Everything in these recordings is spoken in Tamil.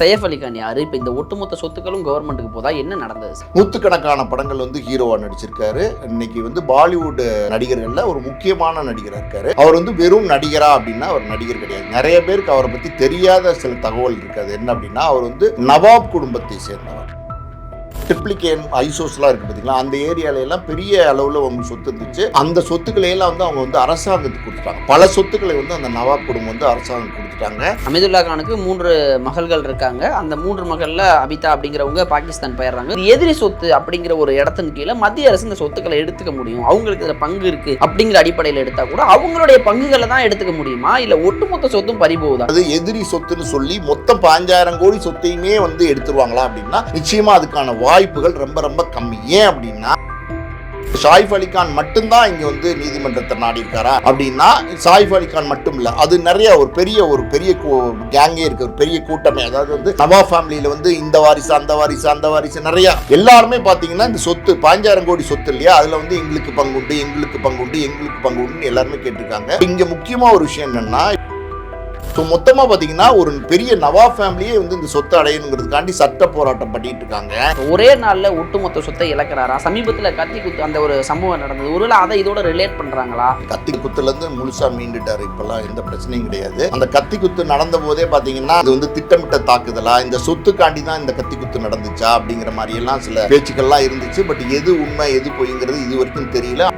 சையஃப் அலி கான் யாரு? இப்போ இந்த ஒட்டுமொத்த சொத்துக்களும் கவர்மெண்ட்டுக்கு போதா? என்ன நடந்தது சார்? நூற்றுக்கணக்கான படங்கள் ஹீரோவா நடிச்சிருக்காரு. இன்னைக்கு பாலிவுட் நடிகர்கள்ல ஒரு முக்கியமான நடிகராக இருக்காரு. அவர் வெறும் நடிகரா அப்படின்னா அவர் நடிகர் கிடையாது. நிறைய பேருக்கு அவரை பத்தி தெரியாத சில தகவல் இருக்காது. என்ன அப்படின்னா அவர் நவாப் குடும்பத்தை சேர்ந்தவர். ட்ரிப்ளிகேன் ஐசோஸ்லாம் இருக்குது பார்த்தீங்களா, அந்த ஏரியாலெல்லாம் பெரிய அளவில் அவங்க சொத்து இருந்துச்சு. அந்த சொத்துக்களையெல்லாம் அவங்க அரசாங்கத்துக்கு கொடுத்துட்டாங்க. பல சொத்துக்களை அந்த நவாப் குடும்பம் அரசாங்கம் கொடுத்துட்டாங்க. அமிதுல்லா கானுக்கு 3 மகள்கள் இருக்காங்க. அந்த 3 மகள்ல அபிதா அப்படிங்கிறவங்க பாகிஸ்தான் போயிடுறாங்க. எதிரி சொத்து அப்படிங்கிற ஒரு இடத்தின் கீழே மத்திய அரசு இந்த சொத்துக்களை எடுத்துக்க முடியும், அவங்களுக்கு இதில் பங்கு இருக்கு அப்படிங்கிற அடிப்படையில் எடுத்தா கூட அவங்களுடைய பங்குகளை தான் எடுத்துக்க முடியுமா, இல்லை ஒட்டுமொத்த சொத்தும் பறிபோகுதா? அது எதிரி சொத்துன்னு சொல்லி மொத்தம் 5000 கோடி சொத்தையுமே எடுத்துருவாங்களா அப்படின்னா நிச்சயமா அதுக்கான வாய்ப்புகள் ரொம்ப ரொம்ப கம்மி. ஏன் அப்படின்னா சையஃப் அலி கான் மட்டும்தான் இங்க நீதிமன்றத்தை நாடி இருக்காரா அப்படின்னா சையஃப் அலி கான் மட்டும் இல்ல, அது நிறைய ஒரு பெரிய கேங்கே இருக்கு, ஒரு பெரிய கூட்டமே. அதாவது நவாப் ஃபேமிலியில இந்த வாரிசு அந்த வாரிசு நிறைய எல்லாருமே பாத்தீங்கன்னா இந்த சொத்து 5000 கோடி சொத்து இல்லையா, அதுல எங்களுக்கு பங்குண்டு எல்லாருமே கேட்டிருக்காங்க. இங்க முக்கியமா ஒரு விஷயம் என்னன்னா, மொத்தமா பாத்தீங்கன்னா ஒரு பெரிய நவாப் ஃபேமிலியே இந்த சொத்தை அடையணுங்கிறதுக்காண்டி சட்ட போராட்டம் பண்ணிட்டு இருக்காங்க. ஒரே நாள்ல ஒட்டுமொத்த சொத்தை இழக்கிறாரா? சமீபத்துல கத்தி குத்து அந்த ஒரு சம்பவம் நடந்தது, ஒருவேளை அதை இதோட ரிலேட் பண்றாங்களா? கத்தி குத்துல இருந்து முழுசா மீண்டுட்டாரு. இப்பெல்லாம் எந்த பிரச்சனையும் கிடையாது. அந்த கத்தி குத்து நடந்த போதே பாத்தீங்கன்னா இது திட்டமிட்ட தாக்குதலா, இந்த சொத்துக்காண்டி தான் இந்த கத்தி குத்து நடந்துச்சா அப்படிங்கிற மாதிரி எல்லாம் சில பேச்சுக்கள்லாம் இருந்துச்சு. பட் எது உண்மை எது பொய்ங்கிறது இது வரைக்கும் தெரியல.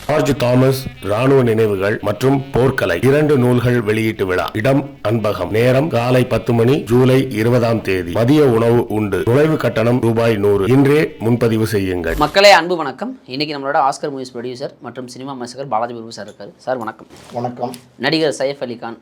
ஜார்ஜ் தாமஸ் ராணுவ நினைவுகள் மற்றும் போர்க்கலை 2 நூல்கள் வெளியீட்டு விழா. இடம் அன்பகம். நேரம் காலை 10 மணி, ஜூலை 20ஆம் தேதி. மதிய உணவு உண்டு. நுழைவு கட்டணம் ரூபாய் 100. இன்றே முன்பதிவு செய்யுங்கள். மக்களே அன்பு வணக்கம். இன்னைக்கு நம்மளோட ஆஸ்கர் மூவிஸ் ப்ரொடியூசர் மற்றும் சினிமா விமர்சகர் பாலாஜி பிரபு சார் இருக்காரு. சார் வணக்கம். வணக்கம். நடிகர் சையஃப் அலி கான்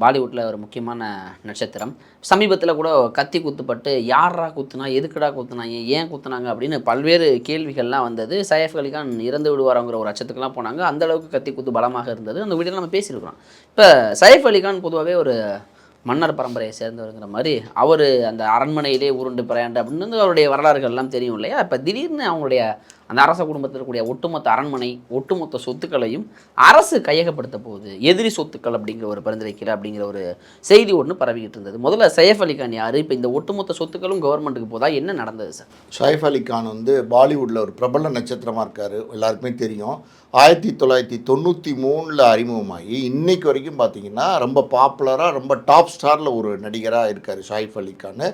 பாலிவுட்டில் ஒரு முக்கியமான நட்சத்திரம். சமீபத்தில் கூட கத்தி குத்துப்பட்டு யாரா குத்துனா, எதுக்குடா குத்துனாங்க, ஏன் குத்துனாங்க அப்படின்னு பல்வேறு கேள்விகள்லாம் வந்தது. சையஃப் அலி கான் இறந்து விடுவாருங்கிற ஒரு அச்சத்துக்கெல்லாம் போனாங்க. அந்த அளவுக்கு கத்தி குத்து பலமாக இருந்தது. அந்த வீடியோவில் நம்ம பேசியிருக்கிறோம். இப்போ சையஃப் அலி கான் பொதுவாகவே ஒரு மன்னர் பரம்பரையை சேர்ந்தவருங்கிற மாதிரி அவர் அந்த அரண்மனையிலே உருண்டு பிரயாண்டு அப்படின்னு அவருடைய வரலாறுகள்லாம் தெரியும் இல்லையா. இப்போ திடீர்னு அவங்களுடைய அந்த அரச குடும்பத்தில் இருக்கக்கூடிய ஒட்டுமொத்த அரண்மனை, ஒட்டுமொத்த சொத்துக்களையும் அரசு கையகப்படுத்த போகுது, எதிரி சொத்துக்கள் அப்படிங்கிற ஒரு பரிந்துரைக்கிற அப்படிங்கிற ஒரு செய்தி ஒன்று பரவிக்கிட்டு இருந்தது. முதல்ல சையஃப் அலி கான் யார்? இப்போ இந்த ஒட்டுமொத்த சொத்துக்களும் கவர்மெண்ட்டுக்கு போதா? என்ன நடந்தது சார்? சையஃப் அலி கான் பாலிவுட்டில் ஒரு பிரபல நட்சத்திரமாக இருக்கார், எல்லாருக்குமே தெரியும். 1993 அறிமுகமாகி இன்னைக்கு வரைக்கும் பார்த்தீங்கன்னா ரொம்ப பாப்புலராக ரொம்ப டாப் ஸ்டாரில் ஒரு நடிகராக இருக்கார் சையஃப் அலி கான்.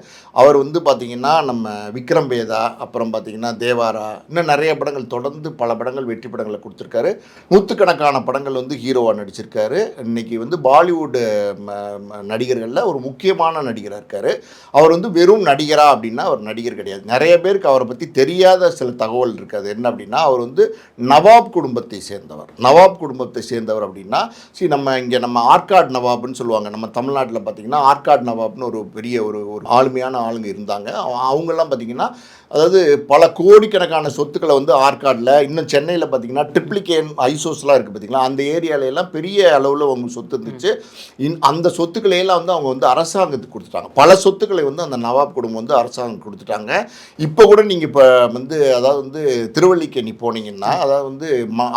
அவர் பார்த்தீங்கன்னா நம்ம விக்ரம் வேதா, அப்புறம் பார்த்தீங்கன்னா தேவாரா, இன்னும் நிறைய படங்கள், தொடர்ந்து பல படங்கள் வெற்றி படங்களை கொடுத்துருக்காரு. நூற்றுக்கணக்கான படங்கள் ஹீரோவாக நடிச்சிருக்காரு. இன்னைக்கு பாலிவுட் நடிகர்களில் ஒரு முக்கியமான நடிகராக இருக்கார். அவர் வெறும் நடிகரா அப்படின்னா அவர் நடிகர் கிடையாது. நிறைய பேருக்கு அவரை பற்றி தெரியாத சில தகவல் இருக்காது. என்ன அப்படின்னா அவர் நவாப் குடும்பத்தை சேர்ந்தவர். நவாப் குடும்பத்தை சேர்ந்தவர் அப்படின்னா நம்ம ஆர்காட் நவாப்னு சொல்லுவாங்க. நம்ம தமிழ்நாட்டில் பார்த்தீங்கன்னா ஆர்காட் நவாப்னு ஒரு பெரிய ஒரு ஆளுமையான ஆளுங்க இருந்தாங்க. அவங்கெல்லாம் பார்த்தீங்கன்னா அதாவது பல கோடிக்கணக்கான சொத்துக்களை ஆர்காடில், இன்னும் சென்னையில் பார்த்தீங்கன்னா ட்ரிப்ளிகேன் ஐசோஸ்லாம் இருக்குது பார்த்தீங்களா, அந்த ஏரியாலெல்லாம் பெரிய அளவில் அவங்க சொத்து இருந்துச்சு. அந்த சொத்துக்களையெல்லாம் அவங்க அரசாங்கத்துக்கு கொடுத்துட்டாங்க. பல சொத்துக்களை அந்த நவாப் குடும்பம் அரசாங்கம் கொடுத்துட்டாங்க. இப்போ கூட நீங்கள் இப்போ அதாவது திருவல்லிக்கேணி போனீங்கன்னா, அதாவது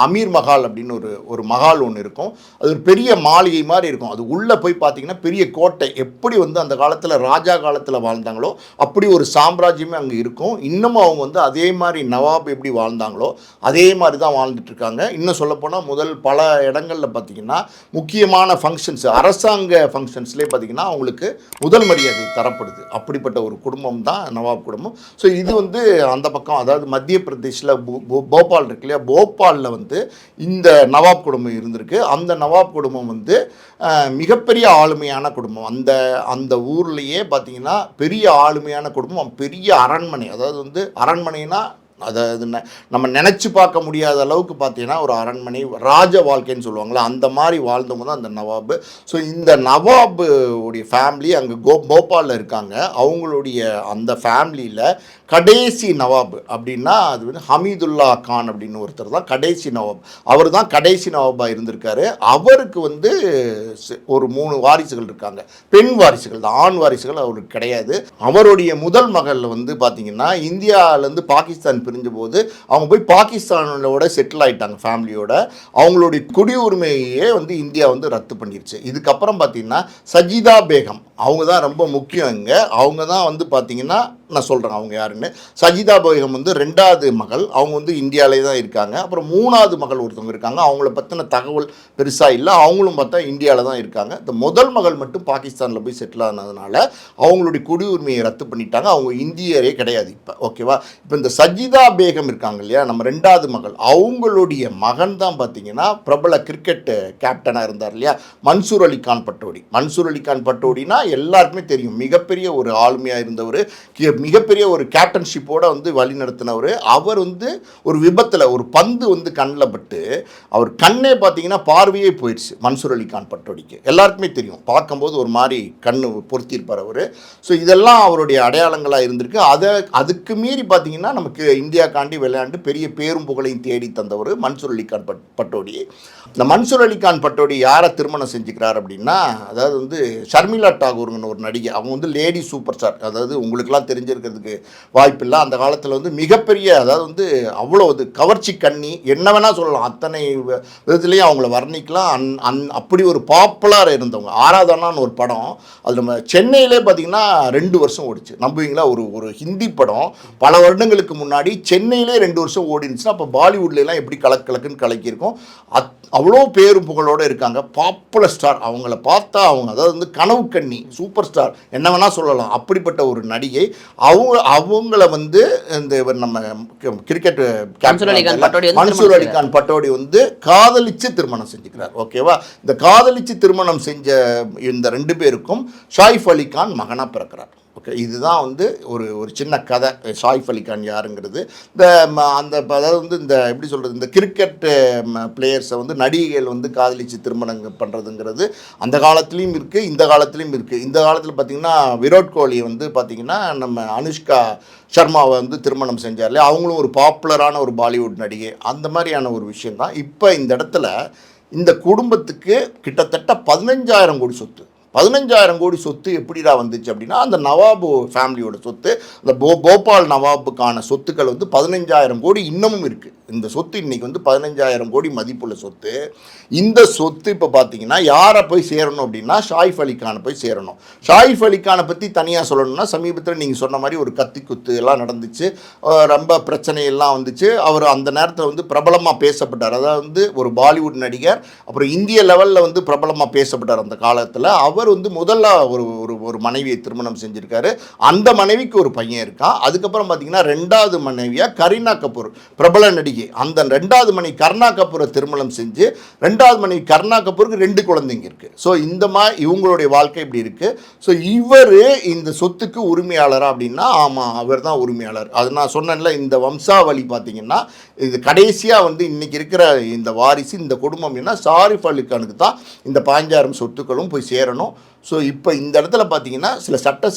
அமீர் மஹால் அப்படின்னு ஒரு மஹால் ஒன்று இருக்கும். அது ஒரு பெரிய மாளிகை மாதிரி இருக்கும். அது உள்ளே போய் பார்த்தீங்கன்னா பெரிய கோட்டை, எப்படி அந்த காலத்தில் ராஜா காலத்தில் வாழ்ந்தாங்களோ அப்படி ஒரு சாம்ராஜ்யமே அங்கே இருக்கும். இன்னமும் அவங்க அதே மாதிரி நவாப் எப்படி வாழ்ந்தாங்களோ அதே மாதிரி தான் வாழ்ந்துட்டு இருக்காங்க. இன்னும் சொல்லப்போனால் முதல் பல இடங்களில் பார்த்தீங்கன்னா முக்கியமான ஃபங்க்ஷன்ஸ், அரசாங்க ஃபங்க்ஷன்ஸ்லேயே பார்த்தீங்கன்னா அவங்களுக்கு முதல் மரியாதை தரப்படுது. அப்படிப்பட்ட ஒரு குடும்பம் தான் நவாப் குடும்பம். ஸோ இது அந்த பக்கம், அதாவது மத்திய பிரதேஷில் போபால் இருக்கு இல்லையா, போபாலில் இந்த நவாப் குடும்பம் இருந்திருக்கு. அந்த நவாப் குடும்பம் மிகப்பெரிய ஆளுமையான குடும்பம். அந்த ஊர்லேயே பார்த்தீங்கன்னா பெரிய ஆளுமையான குடும்பம், பெரிய அரண்மனை. அதாவது அரண்மனைனா அதாவது நம்ம நினச்சி பார்க்க முடியாத அளவுக்கு பார்த்தீங்கன்னா ஒரு அரண்மனை, ராஜ வாழ்க்கைன்னு சொல்லுவாங்களா, அந்த மாதிரி வாழ்ந்தவங்க தான் அந்த நவாபு. ஸோ இந்த நவாபு உடைய ஃபேமிலி அங்கே போபாலில் இருக்காங்க. அவங்களுடைய அந்த ஃபேமிலியில் கடைசி நவாப் அப்படின்னா அது ஹமீதுல்லா கான் அப்படின்னு ஒருத்தர் தான் கடைசி நவாப். அவர் தான் கடைசி நவாபாக இருந்திருக்காரு. அவருக்கு ஒரு 3 வாரிசுகள் இருக்காங்க, பெண் வாரிசுகள் தான், ஆண் வாரிசுகள் அவருக்கு கிடையாது. அவருடைய முதல் மகள் பார்த்தீங்கன்னா இந்தியாவிலேருந்து பாகிஸ்தான் பிரிஞ்ச போது அவங்க போய் பாகிஸ்தானோட செட்டில் ஆகிட்டாங்க ஃபேமிலியோட. அவங்களுடைய குடியுரிமையே இந்தியா ரத்து பண்ணிருச்சு. இதுக்கப்புறம் பார்த்தீங்கன்னா சஜிதா பேகம் அவங்க தான் ரொம்ப முக்கியம். இங்கே அவங்க தான் வந்து பார்த்திங்கன்னா நான் சொல்கிறேன் அவங்க யாருன்னு. சஜிதா பேகம் வந்து 2வது மகள், அவங்க வந்து இந்தியாவிலே தான் இருக்காங்க. அப்புறம் 3வது மகள் ஒருத்தவங்க இருக்காங்க, அவங்கள பற்றின தகவல் பெருசாக இல்லை, அவங்களும் பார்த்தா இந்தியாவில் தான் இருக்காங்க. இந்த முதல் மகள் மட்டும் பாகிஸ்தானில் போய் செட்டில் ஆனதுனால அவங்களுடைய குடியுரிமையை ரத்து பண்ணிட்டாங்க, அவங்க இந்தியரே கிடையாது இப்போ. ஓகேவா? இப்போ இந்த சஜிதா பேகம் இருக்காங்க இல்லையா, நம்ம 2வது மகள், அவங்களுடைய மகன் தான் பார்த்திங்கன்னா பிரபல கிரிக்கெட் கேப்டனாக இருந்தார் இல்லையா, மன்சூர் அலிகான் பட்டோடி. மன்சூர் அலிகான் பட்டோடினா எல்லாருக்குமே தெரியும், மிகப்பெரிய ஒரு ஆளுமையாக இருந்தவர், மிகப்பெரிய ஒரு கேப்டன்ஷிப்போட வந்து வழி நடத்தினவர். அவர் வந்து ஒரு விபத்தில் ஒரு பந்து வந்து கண்ணில் பட்டு அவர் கண்ணே பார்த்தீங்கன்னா பார்வையே போயிடுச்சு மன்சூர் அலிகான் பட்டோடிக்கு. எல்லாருக்குமே தெரியும், பார்க்கும்போது ஒரு மாதிரி கண்ணு பொருத்தியிருப்பார் அவர். ஸோ இதெல்லாம் அவருடைய அடையாளங்களாக இருந்திருக்கு. அதுக்கு மீறி பார்த்தீங்கன்னா நமக்கு இந்தியாக்காண்டி விளையாண்டு பெரிய பேரும் புகழையும் தேடி தந்தவர் மன்சூர் அலிகான் பட்டோடி. இந்த மன்சூர் அலிகான் பட்டோடி யாரை திருமணம் செஞ்சுக்கிறார் அப்படின்னா, அதாவது வந்து ஷர்மிளா டாகூர்னு ஒரு நடிகை, அவங்க வந்து லேடி சூப்பர் ஸ்டார். அதாவது உங்களுக்கெல்லாம் தெரிஞ்சிருக்கிறதுக்கு வாய்ப்பில்லை, அந்த காலத்தில் வந்து மிகப்பெரிய, அதாவது வந்து அவ்வளோ அது கவர்ச்சி கண்ணி என்ன வேணால் சொல்லலாம், அத்தனை விதத்துலேயும் அவங்கள வர்ணிக்கலாம். அப்படி ஒரு பாப்புலர் இருந்தவங்க. ஆராதனான்னு ஒரு படம், அது நம்ம சென்னையிலே பார்த்திங்கன்னா 2 வருஷம் ஓடிச்சு, நம்புவீங்களா? ஒரு ஹிந்தி படம் பல வருடங்களுக்கு முன்னாடி சென்னையிலே 2 வருஷம் ஓடினுச்சுன்னா அப்போ பாலிவுட்லாம் எப்படி கலக்குன்னு கலக்கியிருக்கும். அவ்வளோ பேரும் புகழோடு இருக்காங்க, பாப்புலர் ஸ்டார். அவங்கள பார்த்தா அவங்க அதாவது வந்து கனவு கண்ணி, சூப்பர் ஸ்டார் என்ன வேணால் சொல்லலாம், அப்படிப்பட்ட ஒரு நடிகை. அவங்கள வந்து இந்த நம்ம கிரிக்கெட் மன்சூர் அலிகான் பட்டோடி வந்து காதலிச்சு திருமணம் செஞ்சுக்கிறார். ஓகேவா? இந்த காதலிச்சு திருமணம் செஞ்ச இந்த 2 பேருக்கும் ஷாயிஃப் அலிகான் மகனாக பிறக்கிறார். ஓகே, இதுதான் வந்து ஒரு சின்ன கதை. ஷாயிஃப் அலிகான் யாருங்கிறது, அந்த அதாவது வந்து இந்த எப்படி சொல்கிறது, இந்த கிரிக்கெட் பிளேயர்ஸை வந்து நடிகைகள் வந்து காதலிச்சு திருமணம் பண்ணுறதுங்கிறது அந்த காலத்துலேயும் இருக்குது, இந்த காலத்துலேயும் இருக்குது. இந்த காலத்தில் பார்த்திங்கன்னா விராட் கோலி வந்து பார்த்திங்கன்னா நம்ம அனுஷ்கா சர்மாவை வந்து திருமணம் செஞ்சார் இல்லையா, அவங்களும் ஒரு பாப்புலரான ஒரு பாலிவுட் நடிகை. அந்த மாதிரியான ஒரு விஷயந்தான். இப்போ இந்த இடத்துல இந்த குடும்பத்துக்கு கிட்டத்தட்ட 15,000 கோடி சொத்து. 15,000 கோடி சொத்து எப்படிடா வந்துச்சு அப்படின்னா, அந்த நவாபு ஃபேமிலியோட சொத்து, அந்த போபால் நவாபுக்கான சொத்துக்கள் வந்து 15,000 கோடி இன்னமும் இருக்குது. இந்த சொத்து இன்றைக்கி வந்து 15,000 கோடி மதிப்புள்ள சொத்து. இந்த சொத்து இப்போ பார்த்தீங்கன்னா யாரை போய் சேரணும் அப்படின்னா ஷாயிஃப் அலிகானை போய் சேரணும். ஷாயிஃப் அலிகானை பற்றி தனியாக சொல்லணும்னா, சமீபத்தில் நீங்கள் சொன்ன மாதிரி ஒரு கத்தி குத்து எல்லாம் நடந்துச்சு, ரொம்ப பிரச்சனையெல்லாம் வந்துச்சு. அவர் அந்த நேரத்தில் வந்து பிரபலமாக பேசப்பட்டார். அதாவது வந்து ஒரு பாலிவுட் நடிகர், அப்புறம் இந்திய லெவலில் வந்து பிரபலமாக பேசப்பட்டார் அந்த காலத்தில். அவர் வந்து முதல்ல ஒரு மனைவியை திருமணம் செஞ்சுருக்காரு. அந்த மனைவிக்கு ஒரு பையன் இருக்கான். அதுக்கப்புறம் பார்த்தீங்கன்னா 2வது மனைவியாக கரீனா கபூர், பிரபல நடிகை. அந்த 2வது மனைவி கர்னா கபூரை திருமணம் செஞ்சு 2வது மனைவி கர்னா கபூருக்கு 2 குழந்தைங்க இருக்குது. ஸோ இந்த மாதிரி இவங்களுடைய வாழ்க்கை இப்படி இருக்குது. ஸோ இவர் இந்த சொத்துக்கு உரிமையாளரா அப்படின்னா ஆமாம், அவர் தான் உரிமையாளர். அது நான் சொன்னேன்ல, இந்த வம்சாவளி பார்த்தீங்கன்னா இது கடைசியாக வந்து இன்றைக்கி இருக்கிற இந்த வாரிசு, இந்த குடும்பம் என்ன, ஷாயிஃப் அலிகானுக்கு தான் இந்த 15,000 சொத்துக்களும் போய் சேரணும். ஸோ இப்போ இந்த இடத்துல பார்த்தீங்கன்னா சில சட்ட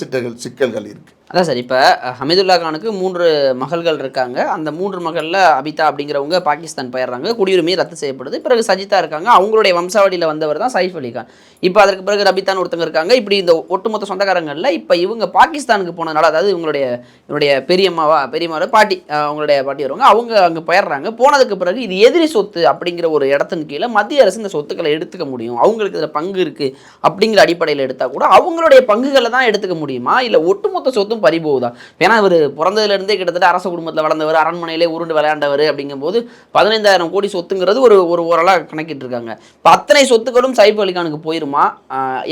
சிக்கல்கள் இருக்குது. அதான் சார், இப்போ ஹமீதுல்லா கானுக்கு 3 மகள்கள் இருக்காங்க. அந்த 3 மகளில் அபிதா அப்படிங்கிறவங்க பாகிஸ்தான் போயிடுறாங்க, குடியுரிமை ரத்து செய்யப்படுது. பிறகு சஜிதா இருக்காங்க, அவங்களுடைய வம்சாவளியில் வந்தவர் தான் சைஃப் அலி கான். இப்போ அதற்கு பிறகு ரபிதான் ஒருத்தங்க இருக்காங்க. இப்படி இந்த ஒட்டுமொத்த சொந்தக்காரங்களில் இப்போ இவங்க பாகிஸ்தானுக்கு போனதுனால, அதாவது இவங்களுடைய பெரியம்மாவோட பாட்டி, அவங்களுடைய பாட்டி வருவாங்க, அவங்க அங்கே போயிடுறாங்க. போனதுக்கு பிறகு இது எதிரி சொத்து அப்படிங்கிற ஒரு இடத்தின் கீழே மத்திய அரசு இந்த சொத்துக்களை எடுத்துக்க முடியும், அவங்களுக்கு இதில் பங்கு இருக்குது அப்படிங்கிற அடிப்படையில் எடுத்தால் கூட அவங்களுடைய பங்குகளை தான் எடுத்துக்க முடியுமா, இல்லை ஒட்டுமொத்த சொத்தும் பறிபோகுதா? ஏன்னா இவர் பிறந்ததுலேருந்தே கிட்டத்தட்ட அரச குடும்பத்தில் வளர்ந்தவர், அரண்மனையிலே உருண்டு விளையாண்டவர். அப்படிங்கும்போது 15,000 கோடி சொத்துங்கிறது ஒரு ஓரளவு கணக்கிட்டு இருக்காங்க. இப்போ அத்தனை சொத்துக்களும் சைஃப் அலிகானுக்கு போயிருமா?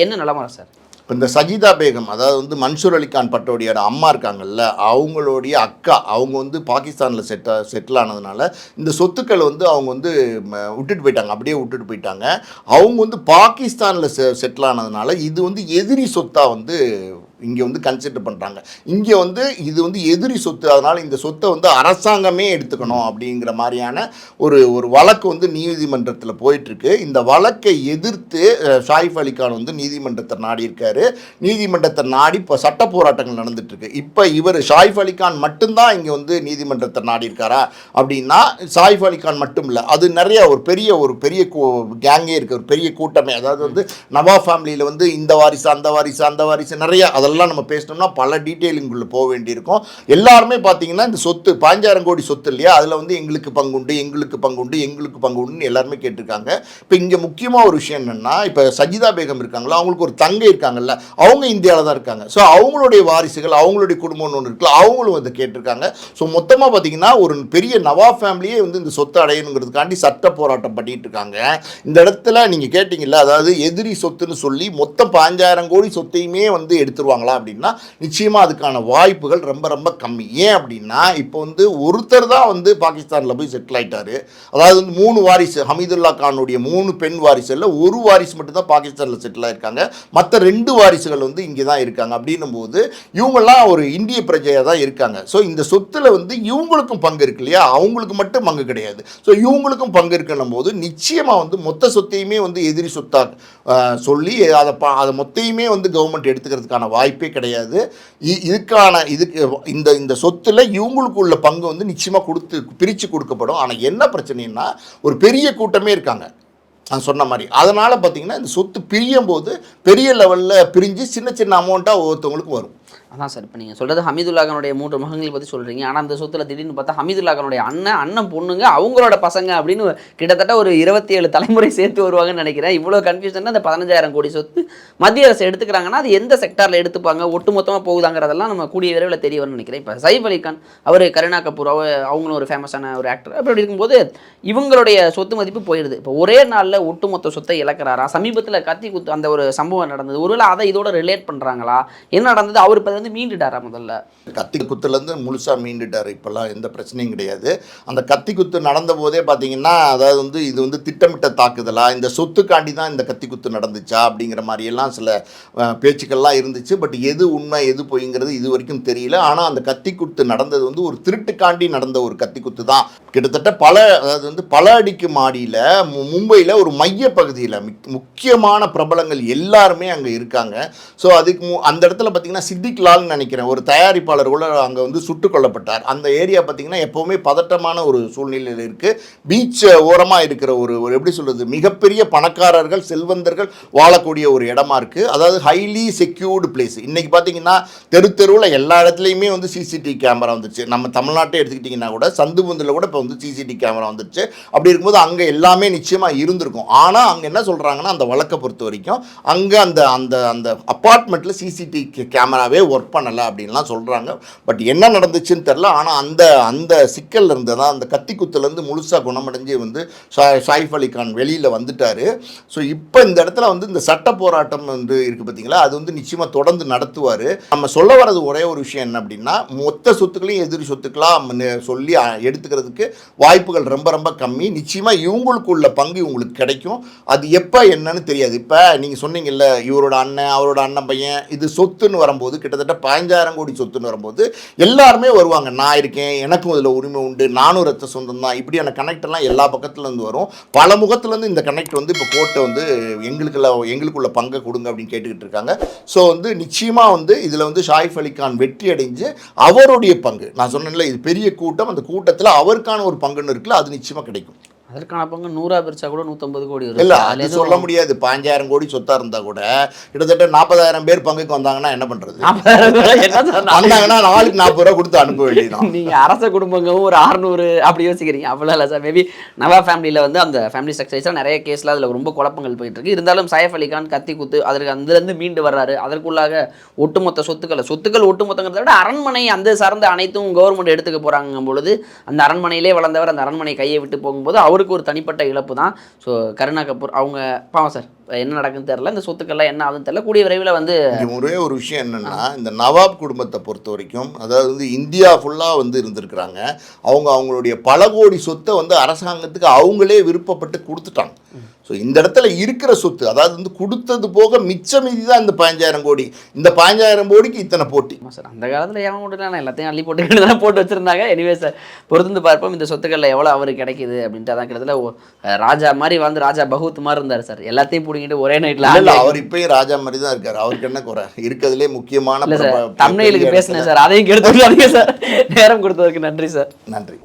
என்ன நிலமா சார்? இப்போ இந்த சஜிதா பேகம், அதாவது வந்து மன்சூர் அலிகான் பட்டோடியோட அம்மா இருக்காங்கல்ல, அவங்களுடைய அக்கா, அவங்க வந்து பாகிஸ்தானில் செட்டில் ஆனதுனால இந்த சொத்துக்கள் வந்து அவங்க வந்து விட்டுட்டு போயிட்டாங்க, அப்படியே விட்டுட்டு போயிட்டாங்க. அவங்க வந்து பாகிஸ்தானில் செட்டில் ஆனதுனால இது வந்து எதிரி சொத்தாக வந்து இங்கே வந்து கன்சிடர் பண்ணுறாங்க. இங்கே வந்து இது வந்து எதிரி சொத்து, அதனால் இந்த சொத்தை வந்து அரசாங்கமே எடுத்துக்கணும் அப்படிங்கிற மாதிரியான ஒரு வழக்கு வந்து நீதிமன்றத்தில் போயிட்டுருக்கு. இந்த வழக்கை எதிர்த்து ஷாயிஃப் அலிகான் வந்து நீதிமன்றத்தை நாடி இருக்காரு. நீதிமன்றத்தை நாடி இப்போ சட்ட போராட்டங்கள் நடந்துட்டுருக்கு. இப்போ இவர் ஷாயிஃப் அலிகான் மட்டும்தான் இங்கே வந்து நீதிமன்றத்தை நாடி இருக்காரா அப்படின்னா, ஷாயிஃப் அலிகான் மட்டும் இல்லை, அது நிறைய ஒரு பெரிய கேங்கே இருக்குது, ஒரு பெரிய கூட்டமே. அதாவது வந்து நவாப் ஃபேமிலியில் வந்து இந்த வாரிசு அந்த வாரிசு நிறைய அதெல்லாம் அதெல்லாம் நம்ம பேசணும்னா பல டீட்டெயிலுக்குள்ளே போக வேண்டியிருக்கும். எல்லாருமே பார்த்தீங்கன்னா இந்த சொத்து 15,000 கோடி சொத்து இல்லையா, அதில் வந்து எங்களுக்கு பங்குண்டு, எங்களுக்கு பங்குண்டு, எங்களுக்கு பங்குண்டுன்னு எல்லாருமே கேட்டிருக்காங்க. இப்போ இங்கே முக்கியமாக ஒரு விஷயம் என்னென்னா, இப்போ சஜிதா பேகம் இருக்காங்களா, அவங்களுக்கு ஒரு தங்கை இருக்காங்கல்ல, அவங்க இந்தியாவில் தான் இருக்காங்க. ஸோ அவங்களுடைய வாரிசுகள், அவங்களுடைய குடும்பம்னு ஒன்று இருக்குல்ல, அவங்களும் வந்து கேட்டிருக்காங்க. ஸோ மொத்தமாக பார்த்தீங்கன்னா ஒரு பெரிய நவாப் ஃபேமிலியே வந்து இந்த சொத்தை அடையணுங்கிறதுக்காண்டி சட்ட போராட்டம் பண்ணிட்டு இருக்காங்க. இந்த இடத்துல நீங்கள் கேட்டிங்கல்ல, அதாவது எதிரி சொத்துன்னு சொல்லி மொத்தம் 15,000 கோடி சொத்தையுமே வந்து எடுத்துருவாங்களா அப்படின்னா நிச்சயமாக அதுக்கான வாய்ப்புகள் ரொம்ப ரொம்ப கம்மி. ஏன் அப்படின்னா இப்போ வந்து ஒருத்தர் தான் வந்து பாகிஸ்தானில் போய் செட்டில் ஆகிட்டாரு. அதாவது வந்து 3 வாரிசு, ஹமீதுல்லா கானுடைய 3 பெண் வாரிசுல ஒரு வாரிசு மட்டும் தான் பாகிஸ்தானில் செட்டில் ஆகிருக்காங்க. மற்ற 2 வாரிசுகள் வந்து இங்கே தான் இருக்காங்க. அப்படின்னும் போது இவங்கெல்லாம் ஒரு இந்திய பிரஜையாக தான் இருக்காங்க. ஸோ இந்த சொத்தில் வந்து இவங்களுக்கும் பங்கு இருக்கு இல்லையா, அவங்களுக்கு மட்டும் பங்கு கிடையாது. ஸோ இவங்களுக்கும் பங்கு இருக்குன்னும் போது நிச்சயமாக வந்து மொத்த சொத்தையுமே வந்து எதிரி சொத்தாக சொல்லி அதை மொத்தையுமே வந்து கவர்மெண்ட் எடுத்துக்கிறதுக்கான வாய்ப்பே கிடையாது. இதுக்கு இந்த சொத்துல இவங்களுக்கு உள்ள பங்கு வந்து நிச்சயமாக பிரித்து கொடுக்கப்படும். ஆனால் என்ன பிரச்சனைன்னா ஒரு பெரிய கூட்டமே இருக்காங்க நான் சொன்ன மாதிரி. அதனால் பார்த்தீங்கன்னா இந்த சொத்து பிரியும் போது பெரிய லெவலில் பிரிஞ்சு சின்ன சின்ன அமௌண்ட்டாக ஒவ்வொருத்தவங்களுக்கு வரும். அதான் சார், இப்போ நீங்கள் சொல்கிறது ஹமீதுல்லா கானுடைய 3 மகன்களை பற்றி சொல்கிறீங்க. ஆனால் அந்த சொத்தில் திடீர்னு பார்த்தா ஹமீதுல்லா கானுடைய அண்ணன் பொண்ணுங்க, அவங்களோட பசங்க அப்படின்னு கிட்டத்தட்ட ஒரு 27 தலைமுறை சேர்த்து வருவாங்கன்னு நினைக்கிறேன். இவ்வளோ கன்ஃபியூஷன் அந்த 15,000 கோடி சொத்து மத்திய அரசு எடுத்துக்கிறாங்கன்னா அது எந்த செக்டாரில் எடுத்துப்பாங்க, ஒட்டு மொத்தமாக போகுதாங்கிறதெல்லாம் நம்ம கூடிய விரைவில் தெரிய வரும்னு நினைக்கிறேன். இப்போ சைஃப் அலி கான், அவர் கரீனா கபூர், அவங்களும் ஒரு ஃபேமஸான ஒரு ஆக்டர். அப்படி இருக்கும்போது இவங்களுடைய சொத்து மதிப்பு போயிடுது. இப்போ ஒரே நாளில் ஒட்டுமொத்த சொத்தை இழக்கிறாரா? சமீபத்தில் கத்தி குத்து அந்த ஒரு சம்பவம் நடந்தது, ஒருவேளை அதை இதோட ரிலேட் பண்ணுறாங்களா? என்ன நடந்தது? அவர் இப்போ வந்து மீண்டுட்டாரா? முதல்ல கத்தி குத்துலேருந்து முழுசாக மீண்டுட்டார். இப்போல்லாம் எந்த பிரச்சனையும் கிடையாது. அந்த கத்தி குத்து நடந்த போதே பார்த்தீங்கன்னா, அதாவது வந்து இது வந்து திட்டமிட்ட தாக்குதலா, இந்த சொத்துக்காண்டி தான் இந்த கத்தி குத்து நடந்துச்சா அப்படிங்கிற மாதிரியெல்லாம் சில பேச்சுக்கள்லாம் இருந்துச்சு. பட் எது உண்மை எது பொய்ங்கிறது இது வரைக்கும் தெரியல. ஆனால் அந்த கத்தி குத்து நடந்தது வந்து ஒரு திருட்டுக்காண்டி நடந்த ஒரு கத்தி குத்து தான். கிட்டத்தட்ட அதாவது வந்து பல அடிக்கு மாடியில் மும்பையில் ஒரு மைய பகுதியில் முக்கியமான பிரபலங்கள் எல்லாருமே அங்கே இருக்காங்க. ஸோ அதுக்கு அந்த இடத்துல பார்த்தீங்கன்னா சித்திக் லால்னு நினைக்கிறேன் ஒரு தயாரிப்பாளர் கூட அங்கே வந்து சுட்டுக் கொல்லப்பட்டார். அந்த ஏரியா பார்த்தீங்கன்னா எப்போவுமே பதட்டமான ஒரு சூழ்நிலையில் இருக்குது. பீச் ஓரமாக இருக்கிற ஒரு எப்படி சொல்கிறது, மிகப்பெரிய பணக்காரர்கள் செல்வந்தர்கள் வாழக்கூடிய ஒரு இடமா இருக்குது. அதாவது ஹைலி செக்யூர்டு பிளேஸ். இன்றைக்கி பார்த்தீங்கன்னா தெருவில் எல்லா இடத்துலையுமே வந்து சிசிடிவி கேமரா வந்துச்சு. நம்ம தமிழ்நாட்டை எடுத்துக்கிட்டிங்கன்னா கூட சந்து புந்தில் கூட இப்போ வந்து சிசிடிவி கேமரா வந்துச்சு. அப்படி இருக்கும்போது அங்கே எல்லாமே நிச்சயமாக இருந்திருக்கும். ஆனால் அங்கே என்ன சொல்கிறாங்கன்னா அந்த வழக்கை பொறுத்த வரைக்கும் அங்கே அந்த அந்த அந்த அப்பார்ட்மெண்ட்டில் சிசிடிவி கேமராவே ஒர்க் பண்ணலை அப்படின்லாம் சொல்கிறாங்க. பட் என்ன நடந்துச்சுன்னு தெரில. ஆனால் அந்த சிக்கல் இருந்ததா அந்த கத்தி குத்துலேருந்து முழுசாக குணமடைஞ்சு வந்து சைஃப் அலி கான் வெளியில் வந்துட்டார். ஸோ இப்போ இந்த இடத்துல வந்து இந்த சட்ட போராட்டம் வந்து இருக்குது பார்த்தீங்களா, அது வந்து நிச்சயமாக தொடர்ந்து நடத்துவார். நம்ம சொல்ல வர்றது ஒரே ஒரு விஷயம் என்ன அப்படின்னா, மொத்த சொத்துக்களையும் எதிரி சொத்துக்களாக சொல்லி எடுத்துக்கிறதுக்கு வாய்ப்புகள் ரொம்ப ரொம்ப கம்மி. நிச்சயமாக இவங்களுக்கு உள்ள பங்கு இவங்களுக்கு கிடைக்கும். அது எப்போ என்னன்னு தெரியாது. இப்போ நீங்கள் சொன்னீங்கல்ல இவரோட அண்ணன் அவரோட அண்ணன் பையன் இது சொத்துன்னு வரும்போது கிட்டத்தட்ட 15,000 கோடி சொத்துன்னு வரும்போது எல்லாருமே வருவாங்க. நான் இருக்கேன், எனக்கும் இதில் உரிமை உண்டு, நானும் ரத்த சொந்தம் தான், இப்படியான கனெக்டெல்லாம் எல்லா பக்கத்துலேருந்து வரும். பல முகத்துலேருந்து இந்த கனெக்ட் வந்து இப்போ கோர்ட்டை வந்து எங்களுக்குள்ள பங்கை கொடுங்க அப்படின்னு கேட்டுக்கிட்டு இருக்காங்க. ஸோ வந்து நிச்சயமாக வந்து இதில் வந்து சைஃப் அலி கான் வெற்றி அடைஞ்சு அவருடைய பங்கு, நான் சொன்னேன்ல இது பெரிய கூட்டம், அந்த கூட்டத்தில் அவருக்கான ஒரு பங்குன்னு இருக்குல்ல, அது நிச்சயமாக கிடைக்கும். அதற்கான பங்கு 100 பிரிச்சா கூட 150 கோடி வரும். இல்லை அது சொல்ல முடியாது. 15,000 கோடி சொத்தாக இருந்தால் கூட கிட்டத்தட்ட 40,000 பேர் பங்குக்கு வந்தாங்கன்னா என்ன பண்ணுறது? வந்தாங்கன்னா நாளுக்கு 40 ரூபா கொடுத்து அனுப்ப வேண்டியதான். நீங்கள் அரச குடும்பங்களும் ஒரு 600 அப்படி யோசிக்கிறீங்க. அவ்வளோ இல்லை சார். மேபி நவாப் ஃபேமிலியில் வந்து அந்த ஃபேமிலி ஸ்ட்ரக்சர்ஸாக நிறைய கேஸில் அதில் ரொம்ப குழப்பங்கள் போயிட்டு இருக்கு. இருந்தாலும் சைஃப் அலி கான் கத்தி குத்து அதற்கு அதுலேருந்து மீண்டு வர்றாரு. அதற்குள்ளாக ஒட்டுமொத்த சொத்துக்கள் ஒட்டுமொத்தங்கிறத விட அரண்மனை அந்த சார்ந்த அனைத்தும் கவர்மெண்ட் எடுத்துக்க போகிறாங்கும் பொழுது அந்த அரண்மனையிலே வளர்ந்தவர் அந்த அரண்மனை கையை விட்டு போகும்போது அவருக்கு ஒரு தனிப்பட்ட இழப்பு தான். ஸோ கரீனா கபூர் அவங்க பாவம் சார், என்ன நடக்குன்னு தெரியல, இந்த சொத்துக்கள்லாம் என்ன ஆகுதுன்னு தெரியல. கூடிய விரைவில் வந்து ஒரே ஒரு விஷயம் என்னென்னா, இந்த நவாப் குடும்பத்தை பொறுத்த வரைக்கும் அதாவது வந்து இந்தியா ஃபுல்லாக வந்து இருந்திருக்கிறாங்க. அவங்களுடைய பல கோடி சொத்தை வந்து அரசாங்கத்துக்கு அவங்களே விருப்பப்பட்டு கொடுத்துட்டாங்க. ஸோ இந்த இடத்துல இருக்கிற சொத்து அதாவது வந்து கொடுத்தது போக மிச்ச மீதி தான் இந்த 15,000 கோடி. இந்த 15,000 கோடிக்கு இத்தனை போட்டி சார். அந்த காலத்தில் ஏன் விட்டுலாம் எல்லாத்தையும் அள்ளி போட்டுக்கிட்டு தான் போட்டு வச்சுருந்தாங்க. எனிவே சார், பொறுத்து பார்ப்போம் இந்த சொத்துக்களில் எவ்வளோ அவருக்கு கிடைக்குது அப்படின்ட்டு. அதான் கிட்டத்தட்ட ராஜா மாதிரி வந்து ராஜா பகூத் மாதிரி இருந்தார் சார். எல்லாத்தையும் பிடிங்கிட்டு ஒரே நைட்டில். அவர் இப்பயும் ராஜா மாதிரி தான் இருக்கார். அவருக்கு என்ன குறை? இருக்கிறதுலே முக்கியமான தமிழ்நாட்டுக்கு பேசினேன் சார், அதையும் கெடுத்துருக்காங்க சார். நேரம் கொடுத்ததற்கு நன்றி சார். நன்றி.